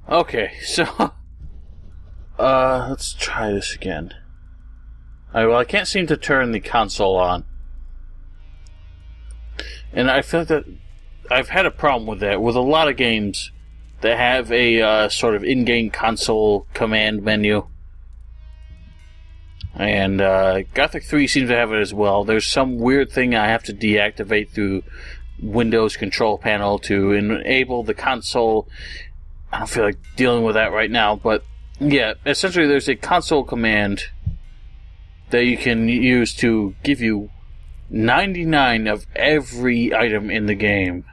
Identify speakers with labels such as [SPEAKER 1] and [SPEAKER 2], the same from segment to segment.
[SPEAKER 1] Okay, so let's try this again. Alright, well, I can't seem to turn the console on. And I feel like that I've had a problem with that with a lot of games that have a sort of in-game console command menu. And Gothic 3 seems to have it as well. There's some weird thing I have to deactivate through Windows control panel to enable the console. I don't feel like dealing with that right now, but yeah, essentially there's a console command that you can use to give you 99 of every item in the game,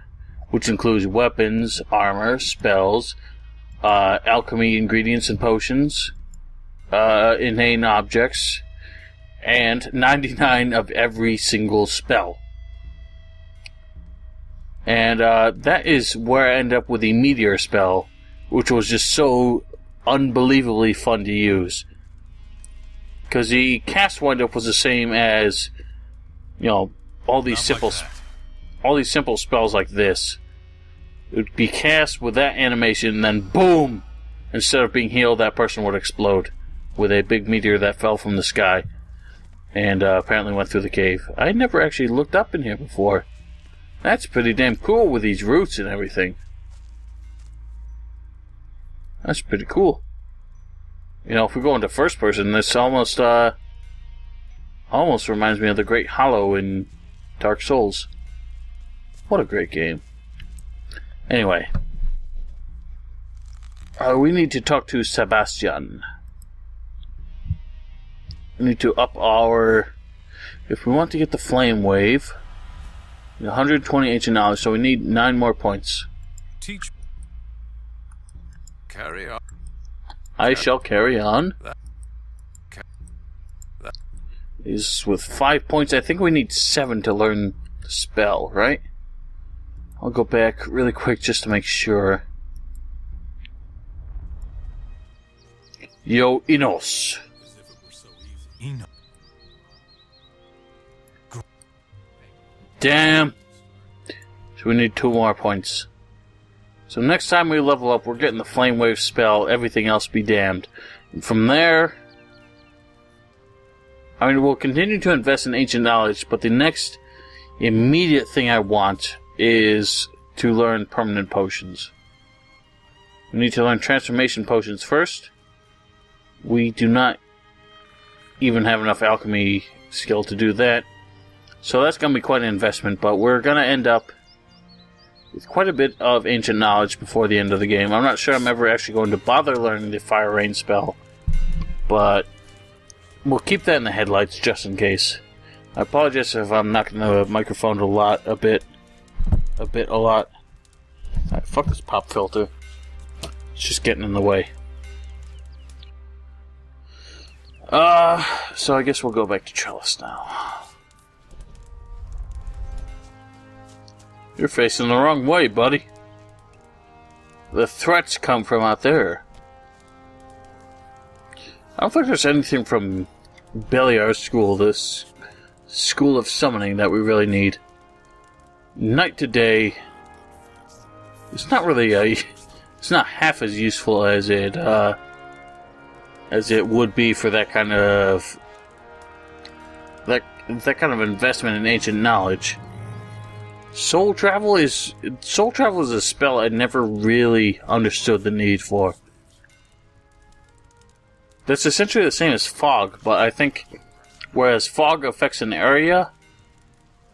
[SPEAKER 1] which includes weapons, armor, spells, alchemy ingredients and potions, inane objects, and 99 of every single spell. And that is where I end up with the meteor spell, which was just so unbelievably fun to use. Because the cast windup was the same as, you know, all these simple spells like this. It would be cast with that animation, and then boom! Instead of being healed, that person would explode with a big meteor that fell from the sky and apparently went through the cave. I never actually looked up in here before. That's pretty damn cool with these roots and everything. That's pretty cool. You know, if we go into first person, this almost reminds me of the Great Hollow in Dark Souls. What a great game. Anyway. We need to talk to Sebastian. We need to up our... If we want to get the Flame Wave, 120 ancient knowledge, so we need 9 more points.
[SPEAKER 2] Teach. Carry on.
[SPEAKER 1] I shall carry on. Is with 5 points. I think we need 7 to learn the spell, right? I'll go back really quick just to make sure. Yo, Inos. Damn. So we need 2 more points. So next time we level up, we're getting the Flame Wave spell, everything else be damned. And from there, I mean, we'll continue to invest in ancient knowledge, but the next immediate thing I want is to learn permanent potions. We need to learn transformation potions first. We do not even have enough alchemy skill to do that. So that's going to be quite an investment, but we're going to end up with quite a bit of ancient knowledge before the end of the game. I'm not sure I'm ever actually going to bother learning the Fire Rain spell, but we'll keep that in the headlights just in case. I apologize if I'm knocking the microphone a lot. Alright, fuck this pop filter. It's just getting in the way. So I guess we'll go back to Trelis now. You're facing the wrong way, buddy. The threats come from out there. I don't think there's anything from Beliar's school, this school of summoning, that we really need. Night to day. It's not really it's not half as useful as it would be for that kind of investment in ancient knowledge. Soul travel is a spell I never really understood the need for. That's essentially the same as fog, but I think whereas fog affects an area,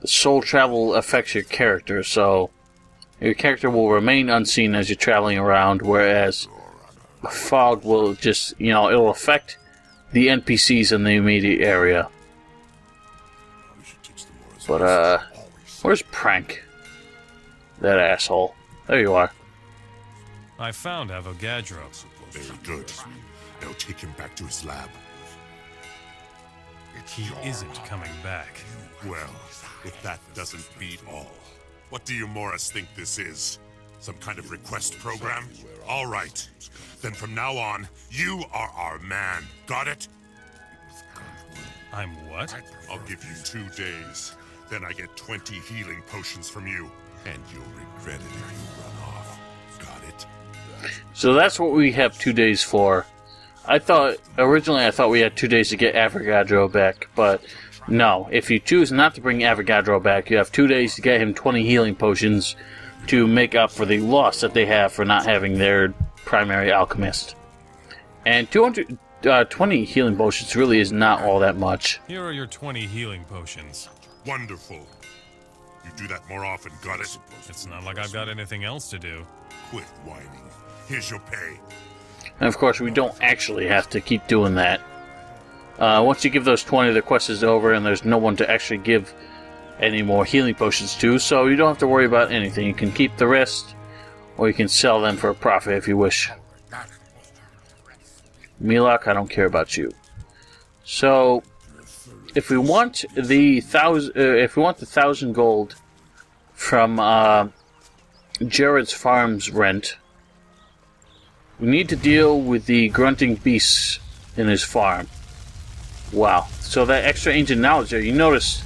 [SPEAKER 1] the soul travel affects your character, so your character will remain unseen as you're traveling around, whereas fog will just, it'll affect the NPCs in the immediate area. But, where's Prank? That asshole. There you are.
[SPEAKER 2] I found Avogadro.
[SPEAKER 3] Very good. They'll take him back to his lab.
[SPEAKER 2] He isn't coming back.
[SPEAKER 3] Well, if that doesn't beat all, what do you Morris think this is? Some kind of request program? All right. Then from now on, you are our man. Got it?
[SPEAKER 2] I'm what?
[SPEAKER 3] I'll give you 2 days. Then I get 20 healing potions from you. And you'll regret it if you run off. Got it?
[SPEAKER 1] So that's what we have 2 days for. Originally I thought we had 2 days to get Avogadro back, but no. If you choose not to bring Avogadro back, you have 2 days to get him 20 healing potions to make up for the loss that they have for not having their primary alchemist. And 220 healing potions really is not all that much.
[SPEAKER 2] Here are your 20 healing potions.
[SPEAKER 3] Wonderful. You do that more often, got it?
[SPEAKER 2] It's not like I've got anything else to do.
[SPEAKER 3] Quit whining. Here's your pay.
[SPEAKER 1] And of course, we don't actually have to keep doing that. Once you give those 20, the quest is over, and there's no one to actually give any more healing potions to, so you don't have to worry about anything. You can keep the rest, or you can sell them for a profit if you wish. Milok, I don't care about you. So, if we want the 1,000 gold from Jared's farm's rent, we need to deal with the grunting beasts in his farm. Wow. So that extra ancient knowledge there, you notice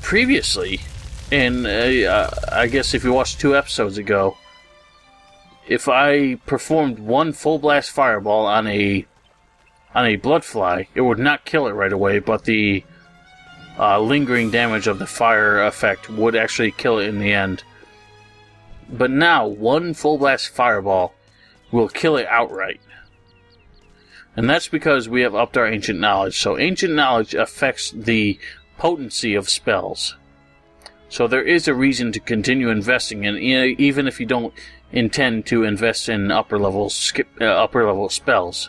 [SPEAKER 1] previously, in I guess if you watched 2 episodes ago, if I performed one full blast fireball on a bloodfly, it would not kill it right away, but the lingering damage of the fire effect would actually kill it in the end. But now, one full blast fireball will kill it outright. And that's because we have upped our ancient knowledge. So ancient knowledge affects the potency of spells. So there is a reason to continue investing in, even if you don't intend to invest in upper level spells.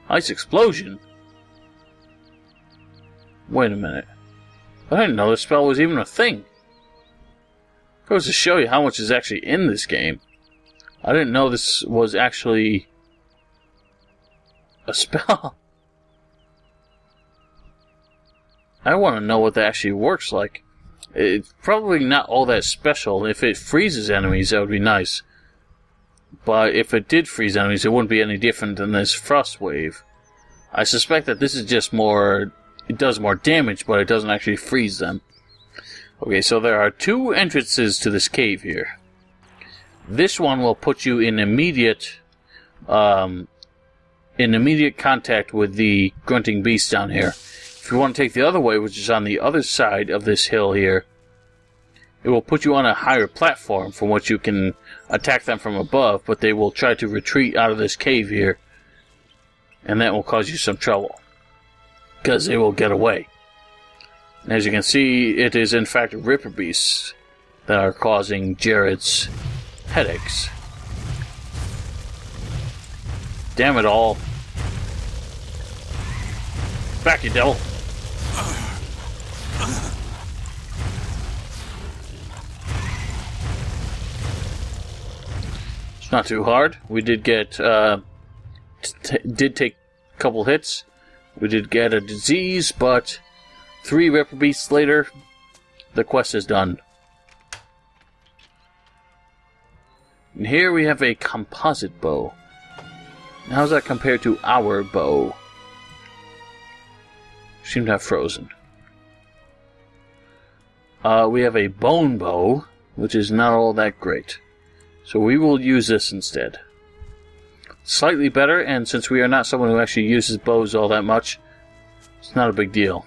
[SPEAKER 1] Ice explosion? Wait a minute. I didn't know this spell was even a thing. Goes to show you how much is actually in this game. I didn't know this was actually a spell. I want to know what that actually works like. It's probably not all that special. If it freezes enemies, that would be nice. But if it did freeze enemies, it wouldn't be any different than this frost wave. I suspect that this is just more... It does more damage, but it doesn't actually freeze them. Okay, so there are 2 entrances to this cave here. This one will put you in immediate contact with the grunting beast down here. If you want to take the other way, which is on the other side of this hill here, it will put you on a higher platform from which you can attack them from above, but they will try to retreat out of this cave here, and that will cause you some trouble, because they will get away. And as you can see, it is in fact Ripper Beasts that are causing Jared's headaches. Damn it all. Back, you devil. It's not too hard. We did get, did take a couple hits. We did get a disease, but 3 Ripper Beasts later, the quest is done. And here we have a composite bow. How's that compared to our bow? Seem to have frozen. We have a bone bow, which is not all that great. So we will use this instead. Slightly better, and since we are not someone who actually uses bows all that much, it's not a big deal.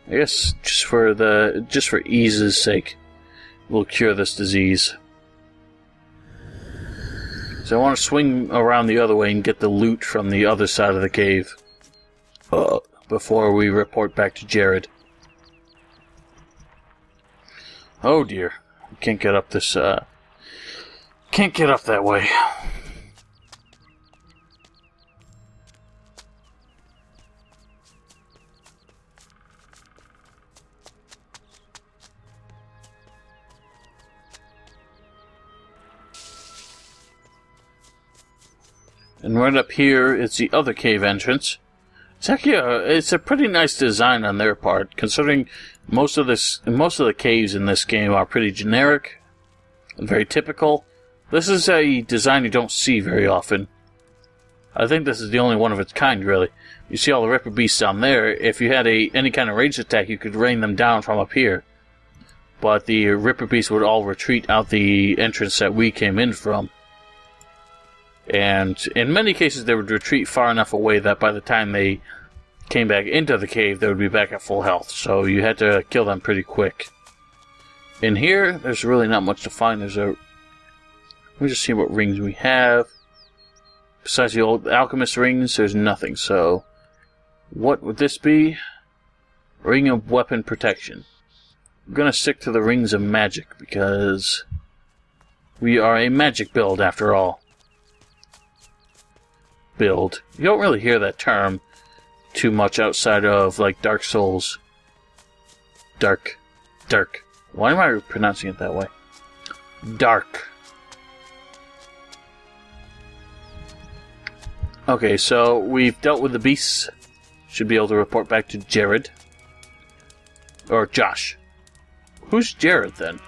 [SPEAKER 1] I guess just for ease's sake, we'll cure this disease. So I want to swing around the other way and get the loot from the other side of the cave before we report back to Jared. Oh dear, can't get up this. Can't get up that way. And right up here is the other cave entrance. It's actually it's a pretty nice design on their part, considering most of the caves in this game are pretty generic and very typical. This is a design you don't see very often. I think this is the only one of its kind, really. You see all the Ripper Beasts down there. If you had any kind of ranged attack, you could rain them down from up here. but the Ripper Beasts would all retreat out the entrance that we came in from. And in many cases, they would retreat far enough away that by the time they came back into the cave, they would be back at full health. So you had to kill them pretty quick. In here, there's really not much to find. Let me just see what rings we have. Besides the old alchemist rings, there's nothing. So, what would this be? Ring of weapon protection. I'm gonna stick to the rings of magic because we are a magic build after all. Build. You don't really hear that term too much outside of like Dark Souls. Dark. Why am I pronouncing it that way? Dark. Okay, so we've dealt with the beasts. Should be able to report back to Jared. Or Josh. Who's Jared then?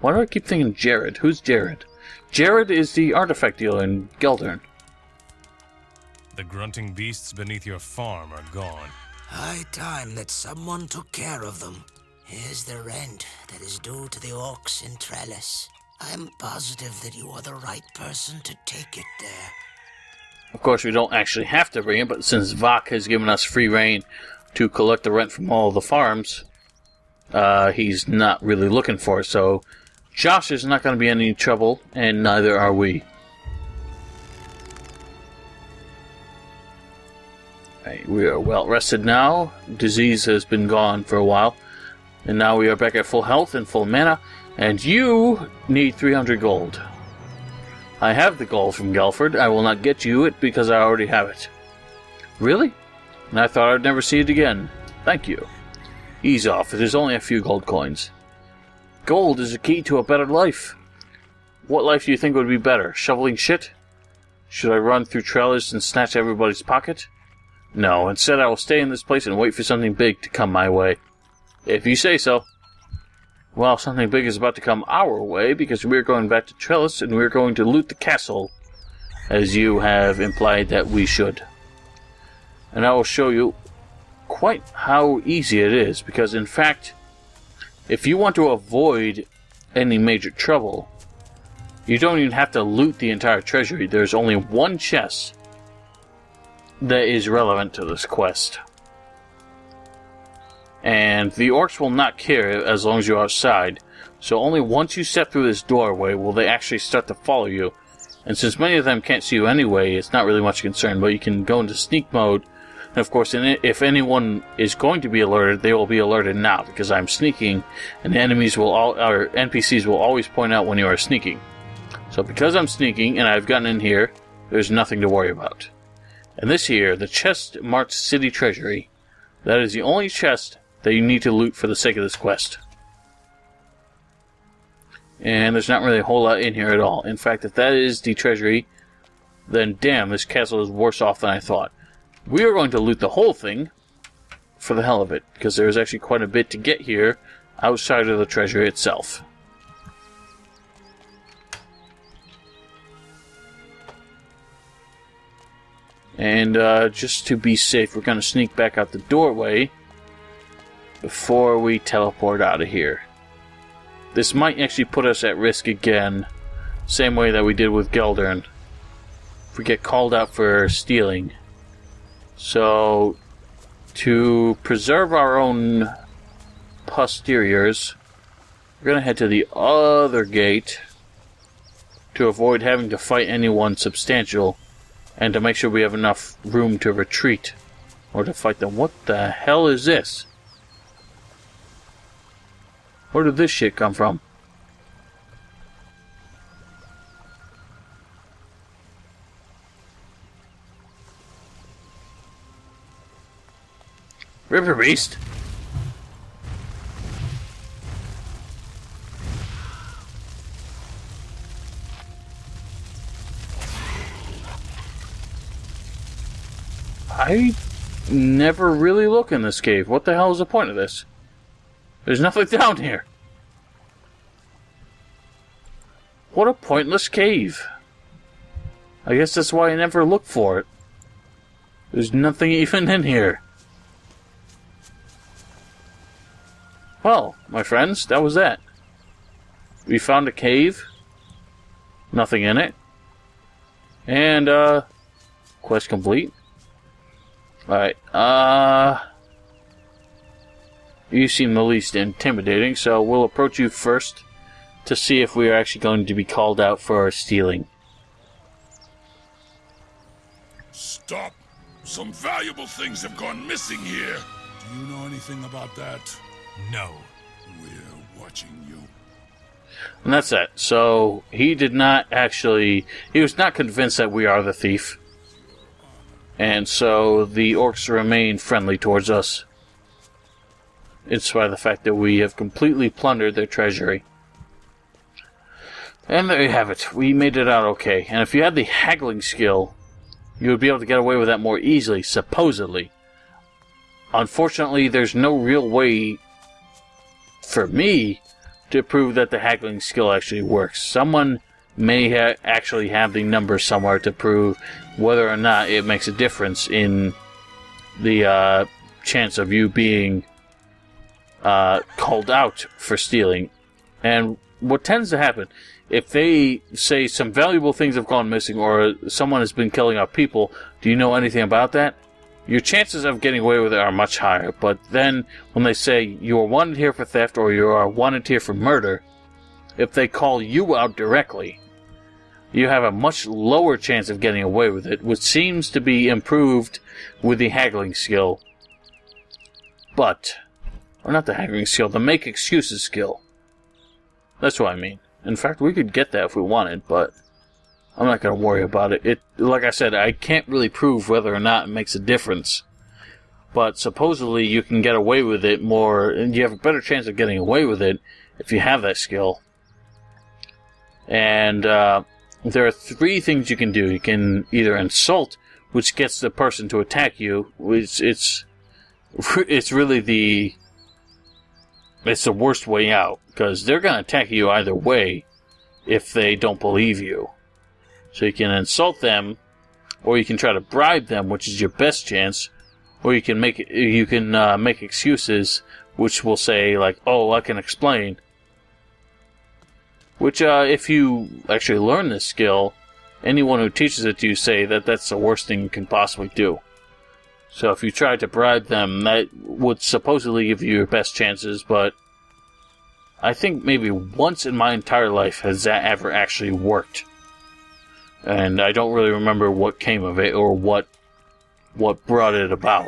[SPEAKER 1] Why do I keep thinking Jared? Who's Jared? Jared is the artifact dealer in Geldern.
[SPEAKER 2] The grunting beasts beneath your farm are gone.
[SPEAKER 4] High time that someone took care of them. Here's the rent that is due to the orcs in Trelis. I'm positive that you are the right person to take it there.
[SPEAKER 1] Of course, we don't actually have to bring it, but since Vok has given us free reign to collect the rent from all the farms, he's not really looking for it. So Josh is not going to be in any trouble, and neither are we. Right, we are well rested now. Disease has been gone for a while. And now we are back at full health and full mana. And you need 300 gold. I have the gold from Gelford. I will not get you it because I already have it. Really? And I thought I'd never see it again. Thank you. Ease off. It is only a few gold coins. Gold is the key to a better life. What life do you think would be better? Shoveling shit? Should I run through Trelis and snatch everybody's pocket? No, instead I will stay in this place and wait for something big to come my way. If you say so. Well, something big is about to come our way because we're going back to Trelis and we're going to loot the castle, as you have implied that we should. And I will show you quite how easy it is, because in fact, if you want to avoid any major trouble, you don't even have to loot the entire treasury. There's only one chest that is relevant to this quest. And the orcs will not care as long as you're outside, so only once you step through this doorway will they actually start to follow you. And since many of them can't see you anyway, it's not really much concern, but you can go into sneak mode. And of course, if anyone is going to be alerted, they will be alerted now, because I'm sneaking, and the NPCs will always point out when you are sneaking. So because I'm sneaking, and I've gotten in here, there's nothing to worry about. And this here, the chest marked City Treasury, that is the only chest that you need to loot for the sake of this quest. And there's not really a whole lot in here at all. In fact, if that is the treasury, then damn, this castle is worse off than I thought. We are going to loot the whole thing for the hell of it, because there is actually quite a bit to get here outside of the treasury itself. And just to be safe, we're going to sneak back out the doorway before we teleport out of here. This might actually put us at risk again, same way that we did with Geldern, if we get called out for stealing. So, to preserve our own posteriors, we're going to head to the other gate to avoid having to fight anyone substantial, and to make sure we have enough room to retreat or to fight them. What the hell is this? Where did this shit come from? River Beast? I never really look in this cave. What the hell is the point of this? There's nothing down here. What a pointless cave. I guess that's why I never look for it. There's nothing even in here. Well, my friends, that was that. We found a cave. Nothing in it. And, quest complete. Alright, you seem the least intimidating, so we'll approach you first to see if we are actually going to be called out for stealing.
[SPEAKER 5] Stop! Some valuable things have gone missing here. Do you know anything about that?
[SPEAKER 2] No.
[SPEAKER 5] We're watching you.
[SPEAKER 1] And that's that. So, he did not actually... He was not convinced that we are the thief. And so, the orcs remain friendly towards us. In spite of the fact that we have completely plundered their treasury. And there you have it. We made it out okay. And if you had the haggling skill, you would be able to get away with that more easily, supposedly. Unfortunately, there's no real way for me to prove that the haggling skill actually works. Someone may actually have the numbers somewhere to prove whether or not it makes a difference in the chance of you being called out for stealing. And what tends to happen, if they say some valuable things have gone missing or someone has been killing our people, do you know anything about that? Your chances of getting away with it are much higher. But then when they say you are wanted here for theft or you are wanted here for murder, if they call you out directly, you have a much lower chance of getting away with it, which seems to be improved with the haggling skill. But, or not the haggling skill, the make excuses skill. That's what I mean. In fact, we could get that if we wanted, but I'm not going to worry about it. Like I said, I can't really prove whether or not it makes a difference. But supposedly you can get away with it more, and you have a better chance of getting away with it if you have that skill. And there are three things you can do. You can either insult, which gets the person to attack you, which it's really the worst way out, because they're going to attack you either way if they don't believe you. So you can insult them, or you can try to bribe them, which is your best chance, or you can make excuses, which will say like, "Oh, I can explain." Which, if you actually learn this skill, anyone who teaches it to you say that that's the worst thing you can possibly do. So if you try to bribe them, that would supposedly give you your best chances, but I think maybe once in my entire life has that ever actually worked. And I don't really remember what came of it, or what brought it about.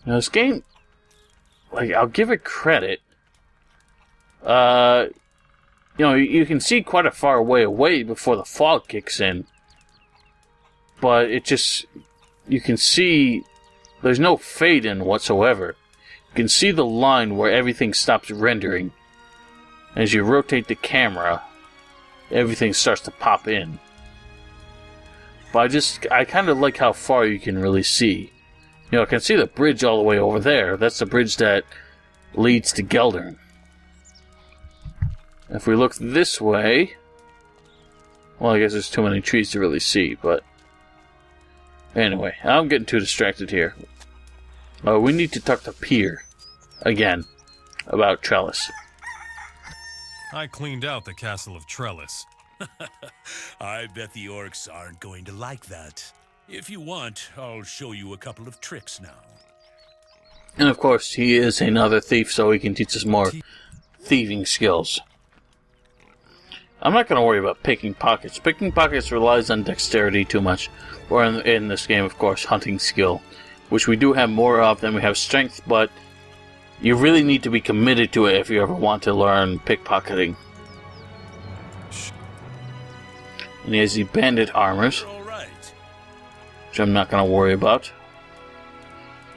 [SPEAKER 1] Now this game, like, I'll give it credit. You can see quite a far away before the fog kicks in. But you can see there's no fade in whatsoever. You can see the line where everything stops rendering. As you rotate the camera, everything starts to pop in. But I kind of like how far you can really see. I can see the bridge all the way over there. That's the bridge that leads to Geldern. If we look this way, well, I guess there's too many trees to really see, but anyway, I'm getting too distracted here. We need to talk to Pier again about Trelis.
[SPEAKER 2] I cleaned out the castle of Trelis.
[SPEAKER 6] I bet the orcs aren't going to like that. If you want, I'll show you a couple of tricks now.
[SPEAKER 1] And of course, he is another thief, so he can teach us more thieving skills. I'm not going to worry about picking pockets. Picking pockets relies on dexterity too much. Or in this game, of course, hunting skill, which we do have more of than we have strength, but you really need to be committed to it if you ever want to learn pickpocketing. And he has the bandit armors, which I'm not going to worry about.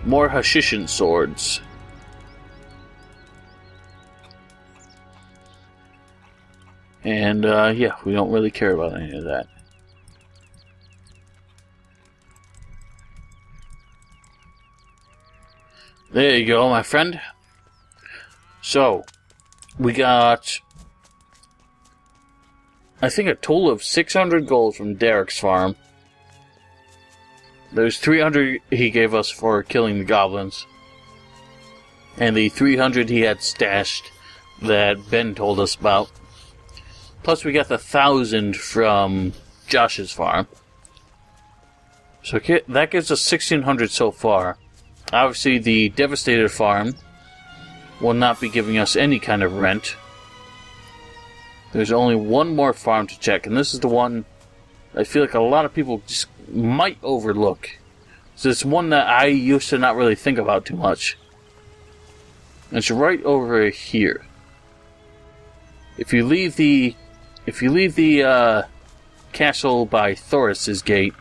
[SPEAKER 1] More Hashishin swords. And, yeah, we don't really care about any of that. There you go, my friend. So, we got, I think, a total of 600 gold from Derek's farm. There's 300 he gave us for killing the goblins. and the 300 he had stashed that Ben told us about. Plus we got the 1,000 from Josh's farm. So that gives us 1,600 so far. Obviously the Devastator farm will not be giving us any kind of rent. There's only one more farm to check, and this is the one I feel like a lot of people just might overlook. So it's one that I used to not really think about too much. It's right over here. If you leave the castle by Thoris's gate,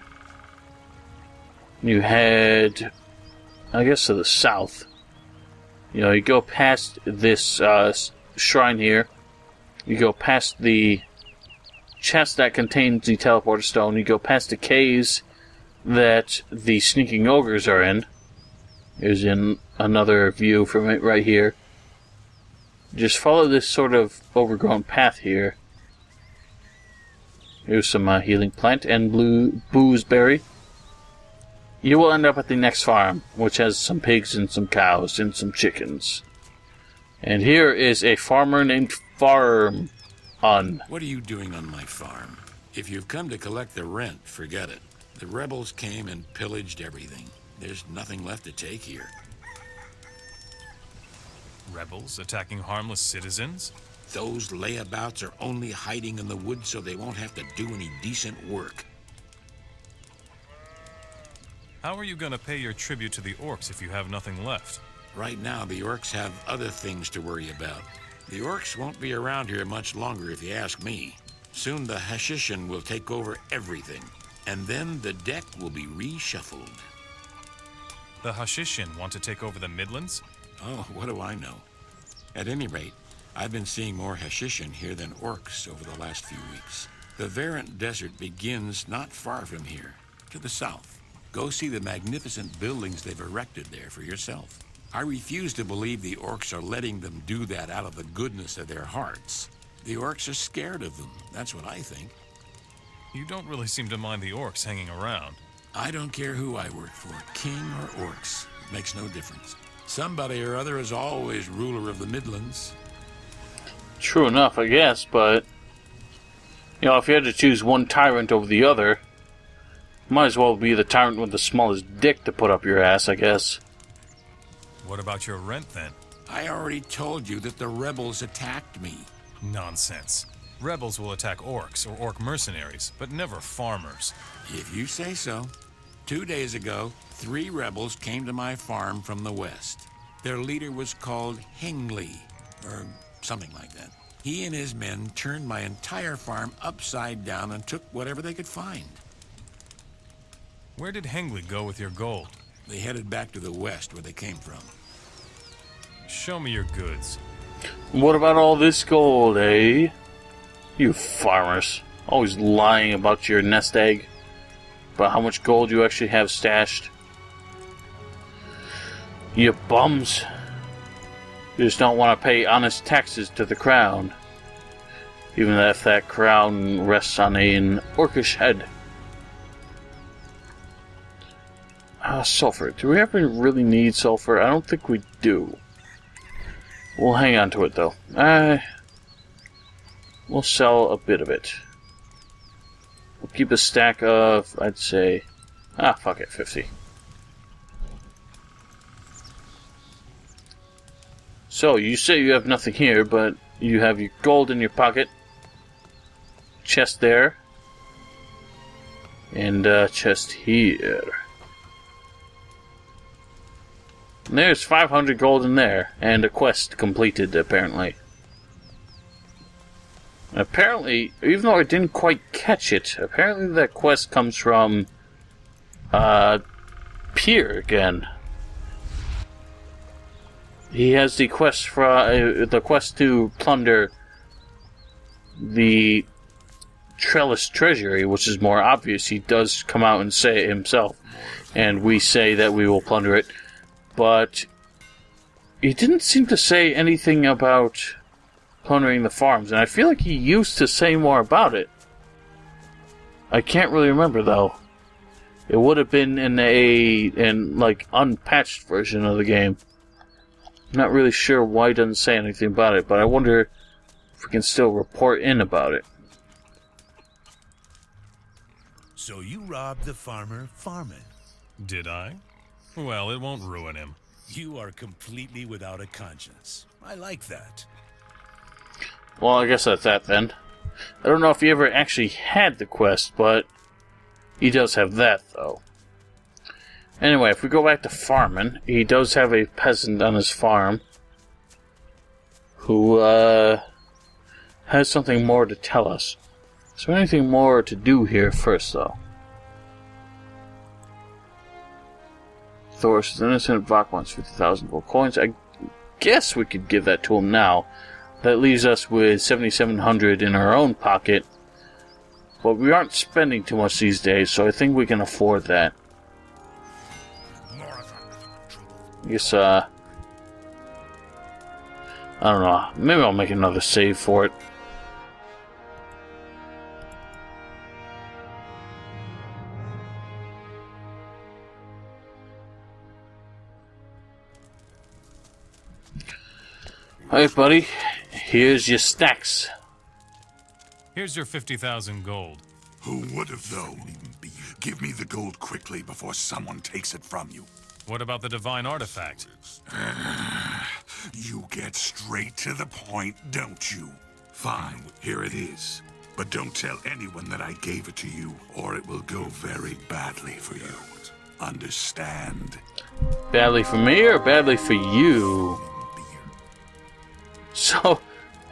[SPEAKER 1] you head, I guess, to the south. You know, you go past this shrine here. You go past the chest that contains the teleporter stone. You go past the caves that the sneaking ogres are in. Here's another view from it right here. Just follow this sort of overgrown path here. Here's some healing plant and blue boozeberry. You will end up at the next farm, which has some pigs and some cows and some chickens. And here is a farmer named Farm Un.
[SPEAKER 7] What are you doing on my farm? If you've come to collect the rent, forget it. The rebels came and pillaged everything. There's nothing left to take here.
[SPEAKER 2] Rebels attacking harmless citizens?
[SPEAKER 7] Those layabouts are only hiding in the woods so they won't have to do any decent work.
[SPEAKER 2] How are you going to pay your tribute to the orcs if you have nothing left?
[SPEAKER 7] Right now, the orcs have other things to worry about. The orcs won't be around here much longer if you ask me. Soon the Hashishin will take over everything, and then the deck will be reshuffled.
[SPEAKER 2] The Hashishin want to take over the Midlands?
[SPEAKER 7] Oh, what do I know? At any rate, I've been seeing more Hashishin here than orcs over the last few weeks. The Verant Desert begins not far from here, to the south. Go see the magnificent buildings they've erected there for yourself. I refuse to believe the orcs are letting them do that out of the goodness of their hearts. The orcs are scared of them, that's what I think.
[SPEAKER 2] You don't really seem to mind the orcs hanging around.
[SPEAKER 7] I don't care who I work for, king or orcs. It makes no difference. Somebody or other is always ruler of the Midlands.
[SPEAKER 1] True enough, I guess, but you know, if you had to choose one tyrant over the other, might as well be the tyrant with the smallest dick to put up your ass, I guess.
[SPEAKER 2] What about your rent, then?
[SPEAKER 7] I already told you that the rebels attacked me.
[SPEAKER 2] Nonsense. Rebels will attack orcs or orc mercenaries, but never farmers.
[SPEAKER 7] If you say so. 2 days ago, 3 rebels came to my farm from the west. Their leader was called Hengli, or something like that. He and his men turned my entire farm upside down and took whatever they could find.
[SPEAKER 2] Where did Hengli go with your gold?
[SPEAKER 7] They headed back to the west where they came from.
[SPEAKER 2] Show me your goods.
[SPEAKER 1] What about all this gold, eh? You farmers. Always lying about your nest egg. About how much gold you actually have stashed. You bums. You just don't want to pay honest taxes to the crown. Even if that crown rests on an orcish head. Sulfur. Do we ever really need sulfur? I don't think we do. We'll hang on to it, though. We'll sell a bit of it. We'll keep a stack of, I'd say... fuck it, 50. So, you say you have nothing here, but you have your gold in your pocket. Chest there. And, chest here. And there's 500 gold in there, and a quest completed, apparently. Apparently, even though I didn't quite catch it, apparently that quest comes from, Pier again. He has the quest to plunder the Trelis treasury, which is more obvious. He does come out and say it himself, and we say that we will plunder it. But he didn't seem to say anything about plundering the farms, and I feel like he used to say more about it. I can't really remember, though. It would have been in like unpatched version of the game. Not really sure why he doesn't say anything about it, but I wonder if we can still report in about it.
[SPEAKER 6] So you robbed the farmer farming.
[SPEAKER 2] Did I? Well, it won't ruin him.
[SPEAKER 6] You are completely without a conscience. I like that.
[SPEAKER 1] Well, I guess that's that then. I don't know if he ever actually had the quest, but he does have that, though. Anyway, if we go back to farming, he does have a peasant on his farm who has something more to tell us. Is there anything more to do here first, though? Thor's innocent. Vok wants 50,000 gold coins. I guess we could give that to him now. That leaves us with 7,700 in our own pocket. But we aren't spending too much these days, so I think we can afford that. I guess, I don't know. Maybe I'll make another save for it. Alright, buddy. Here's your stacks.
[SPEAKER 2] Here's your 50,000 gold.
[SPEAKER 5] Who would have, though? Give me the gold quickly before someone takes it from you.
[SPEAKER 2] What about the divine artifact?
[SPEAKER 5] You get straight to the point, don't you? Fine, here it is. But don't tell anyone that I gave it to you, or it will go very badly for you. Understand?
[SPEAKER 1] Badly for me or badly for you? So,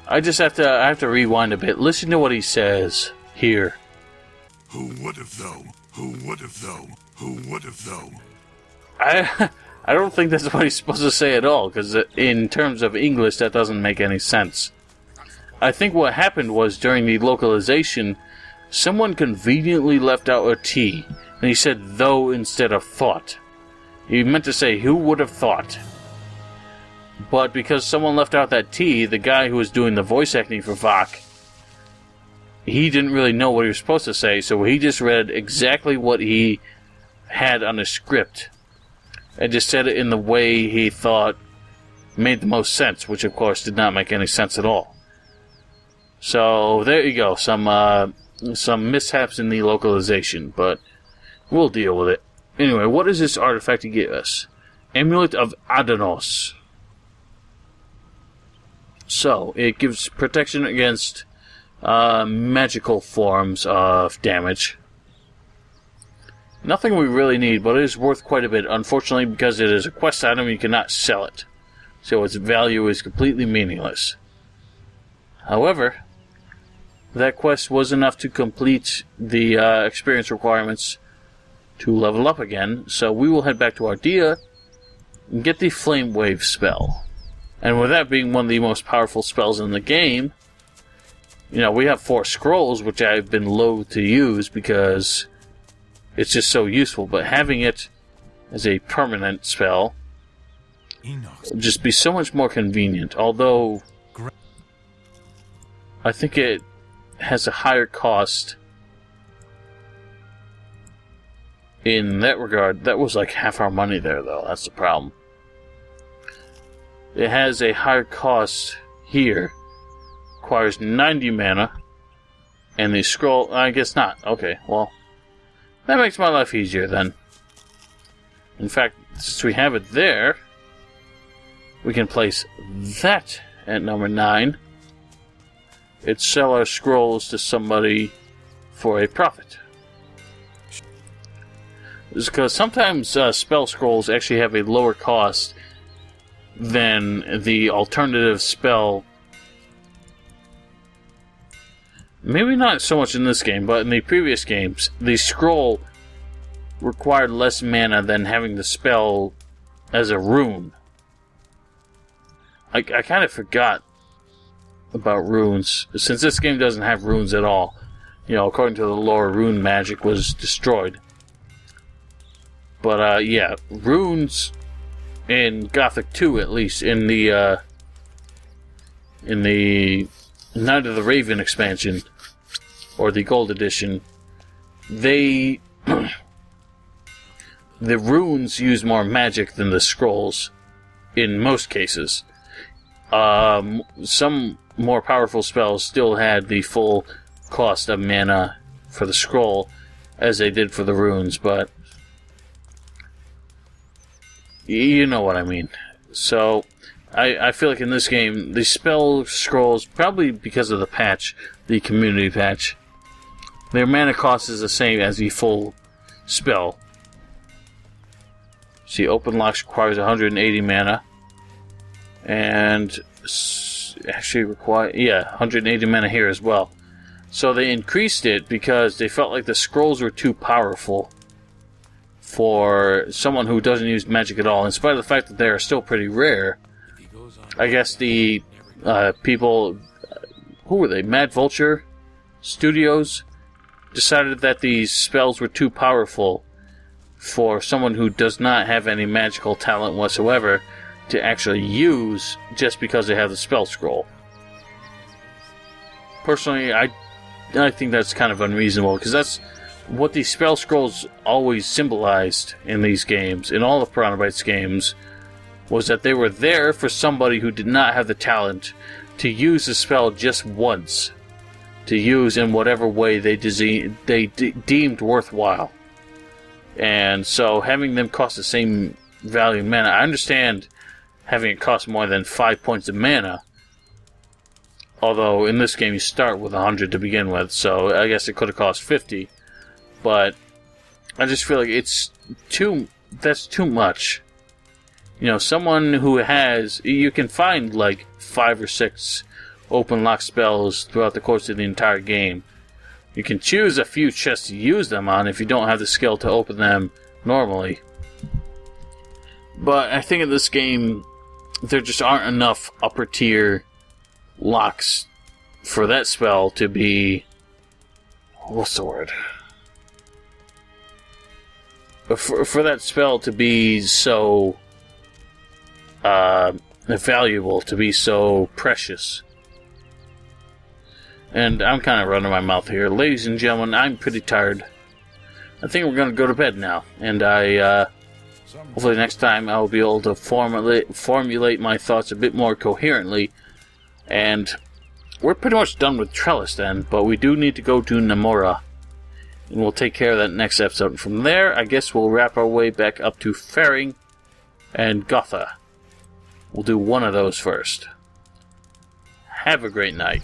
[SPEAKER 1] I have to rewind a bit. Listen to what he says here.
[SPEAKER 5] Who would have, though? Who would have, though? Who would have, though?
[SPEAKER 1] I don't think that's what he's supposed to say at all, because in terms of English, that doesn't make any sense. I think what happened was during the localization, someone conveniently left out a T, and he said though instead of thought. He meant to say who would have thought. But because someone left out that T, the guy who was doing the voice acting for Vok, he didn't really know what he was supposed to say, so he just read exactly what he had on the script. And just said it in the way he thought made the most sense, which of course did not make any sense at all. So there you go, some mishaps in the localization, but we'll deal with it. Anyway, what does this artifact give us? Amulet of Adanos. So, it gives protection against magical forms of damage. Nothing we really need, but it is worth quite a bit. Unfortunately, because it is a quest item, you cannot sell it. So its value is completely meaningless. However, that quest was enough to complete the experience requirements to level up again. So we will head back to Ardea and get the Flame Wave spell. And with that being one of the most powerful spells in the game, you know, we have 4 scrolls, which I've been loath to use because it's just so useful, but having it as a permanent spell would just be so much more convenient, although I think it has a higher cost in that regard. That was like half our money there, though. That's the problem. It has a higher cost here. Requires 90 mana. And the scroll... I guess not. Okay, well... that makes my life easier, then. In fact, since we have it there, we can place that at number 9. It's sell our scrolls to somebody for a profit. It's because sometimes spell scrolls actually have a lower cost than the alternative spell. Maybe not so much in this game, but in the previous games, the scroll required less mana than having the spell as a rune. I kind of forgot about runes, since this game doesn't have runes at all. You know, according to the lore, rune magic was destroyed. But, yeah, runes in Gothic 2, at least, in the Night of the Raven expansion, or the Gold Edition, the runes use more magic than the scrolls. in most cases. Some more powerful spells still had the full cost of mana for the scroll, as they did for the runes, but you know what I mean. So, I feel like in this game, the spell scrolls, probably because of the patch, the community patch, their mana cost is the same as the full spell. See, open locks requires 180 mana, and actually require 180 mana here as well. So they increased it because they felt like the scrolls were too powerful for someone who doesn't use magic at all. In spite of the fact that they are still pretty rare, I guess the people, who were they? Mad Vulture Studios decided that these spells were too powerful for someone who does not have any magical talent whatsoever to actually use just because they have the spell scroll. Personally, I think that's kind of unreasonable, because that's what these spell scrolls always symbolized in these games, in all of Piranha Bytes games, was that they were there for somebody who did not have the talent to use the spell just once, to use in whatever way they deemed worthwhile. And so having them cost the same value in mana, I understand having it cost more than 5 points of mana, although in this game you start with 100 to begin with, so I guess it could have cost 50. But I just feel like that's too much. You know, someone who has, you can find like 5 or 6 open lock spells throughout the course of the entire game. You can choose a few chests to use them on if you don't have the skill to open them normally. But I think in this game, there just aren't enough upper tier locks for that spell to be... what's the word? For that spell to be so valuable, to be so precious. And I'm kind of running my mouth here. Ladies and gentlemen, I'm pretty tired. I think we're going to go to bed now. And hopefully next time I'll be able to formulate my thoughts a bit more coherently. And we're pretty much done with Trelis then, but we do need to go to Namora. And we'll take care of that next episode. And from there, I guess we'll wrap our way back up to Faring and Gotha. We'll do one of those first. Have a great night.